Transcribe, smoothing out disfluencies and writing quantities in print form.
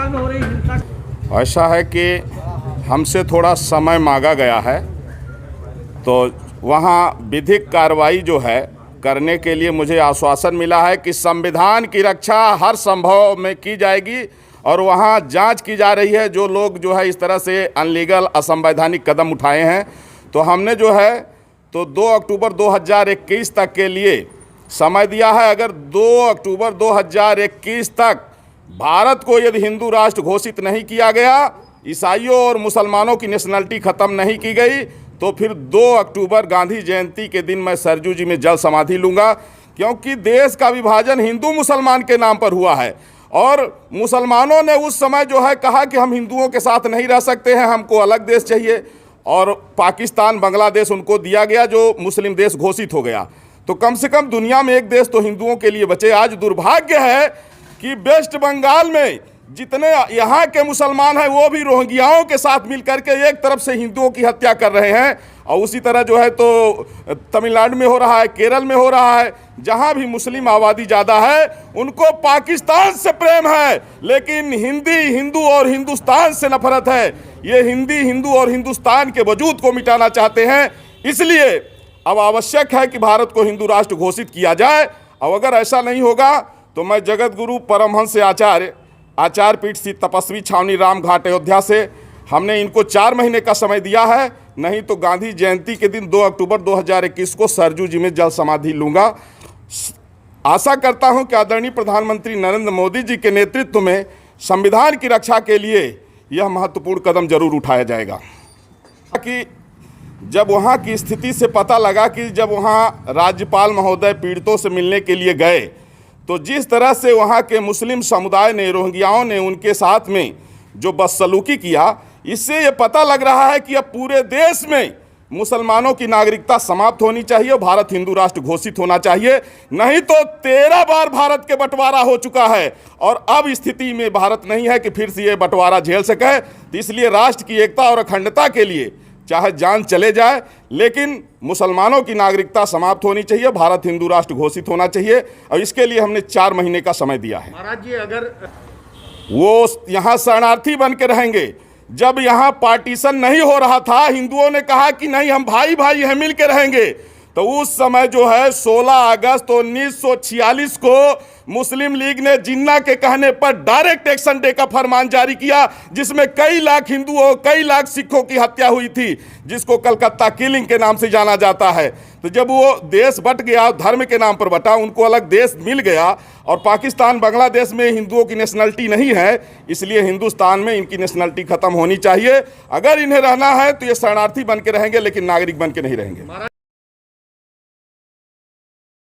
बंगाल में हो रही हिंसा? ऐसा है कि हमसे थोड़ा समय मांगा गया है, तो वहाँ विधिक कार्रवाई जो है करने के लिए मुझे आश्वासन मिला है कि संविधान की रक्षा हर संभव में की जाएगी और वहाँ जांच की जा रही है। जो लोग जो है इस तरह से अनलीगल असंवैधानिक कदम उठाए हैं, तो हमने जो है तो 2 अक्टूबर 2021 तक के लिए समय दिया है। अगर 2 अक्टूबर 2021 तक भारत को यदि हिंदू राष्ट्र घोषित नहीं किया गया, ईसाइयों और मुसलमानों की नेशनलिटी ख़त्म नहीं की गई, तो फिर 2 अक्टूबर गांधी जयंती के दिन मैं सरजू जी में जल समाधि लूँगा। क्योंकि देश का विभाजन हिंदू मुसलमान के नाम पर हुआ है और मुसलमानों ने उस समय जो है कहा कि हम हिंदुओं के साथ नहीं रह सकते हैं, हमको अलग देश चाहिए, और पाकिस्तान बांग्लादेश उनको दिया गया जो मुस्लिम देश घोषित हो गया। तो कम से कम दुनिया में एक देश तो हिंदुओं के लिए बचे। आज दुर्भाग्य है कि वेस्ट बंगाल में जितने यहाँ के मुसलमान हैं वो भी रोहिंग्याओं के साथ मिलकर के एक तरफ से हिंदुओं की हत्या कर रहे हैं, और उसी तरह जो है तो तमिलनाडु में हो रहा है, केरल में हो रहा है। जहाँ भी मुस्लिम आबादी ज़्यादा है उनको पाकिस्तान से प्रेम है, लेकिन हिंदू और हिंदुस्तान से नफरत है। ये हिंदी, हिंदू और हिंदुस्तान के वजूद को मिटाना चाहते हैं। इसलिए अब आवश्यक है कि भारत को हिंदू राष्ट्र घोषित किया जाए, और अगर ऐसा नहीं होगा तो मैं जगत गुरु परमहंस आचार्य पीठ श्री तपस्वी छावनी राम घाट अयोध्या से हमने इनको 4 महीने का समय दिया है, नहीं तो गांधी जयंती के दिन 2 अक्टूबर 2021 को सरजू जी में जल समाधि लूँगा। आशा करता हूं कि आदरणीय प्रधानमंत्री नरेंद्र मोदी जी के नेतृत्व में संविधान की रक्षा के लिए यह महत्वपूर्ण कदम जरूर उठाया जाएगा। कि जब वहाँ की स्थिति से पता लगा कि जब वहाँ राज्यपाल महोदय पीड़ितों से मिलने के लिए गए, तो जिस तरह से वहाँ के मुस्लिम समुदाय ने, रोहिंग्याओं ने उनके साथ में जो बदसलूकी किया, इससे ये पता लग रहा है कि अब पूरे देश में मुसलमानों की नागरिकता समाप्त होनी चाहिए, भारत हिंदू राष्ट्र घोषित होना चाहिए। नहीं तो 13 बार भारत के बंटवारा हो चुका है और अब स्थिति में भारत नहीं है कि फिर से ये बंटवारा झेल सके। तो इसलिए राष्ट्र की एकता और अखंडता के लिए चाहे जान चले जाए, लेकिन मुसलमानों की नागरिकता समाप्त होनी चाहिए, भारत हिंदू राष्ट्र घोषित होना चाहिए, और इसके लिए हमने 4 महीने का समय दिया है। महाराज जी, अगर वो यहाँ शरणार्थी बन के रहेंगे, जब यहाँ पार्टीशन नहीं हो रहा था, हिंदुओं ने कहा कि नहीं हम भाई भाई हैं, मिल के रहेंगे, तो उस समय जो है 16 अगस्त 1946 को मुस्लिम लीग ने जिन्ना के कहने पर डायरेक्ट एक्शन डे का फरमान जारी किया, जिसमें कई लाख हिंदुओं, कई लाख सिखों की हत्या हुई थी, जिसको कलकत्ता किलिंग के नाम से जाना जाता है। तो जब वो देश बट गया, धर्म के नाम पर बटा, उनको अलग देश मिल गया, और पाकिस्तान बांग्लादेश में हिंदुओं की नेशनलिटी नहीं है, इसलिए हिंदुस्तान में इनकी नेशनलिटी खत्म होनी चाहिए। अगर इन्हें रहना है तो ये शरणार्थी बन के रहेंगे, लेकिन नागरिक बन के नहीं रहेंगे।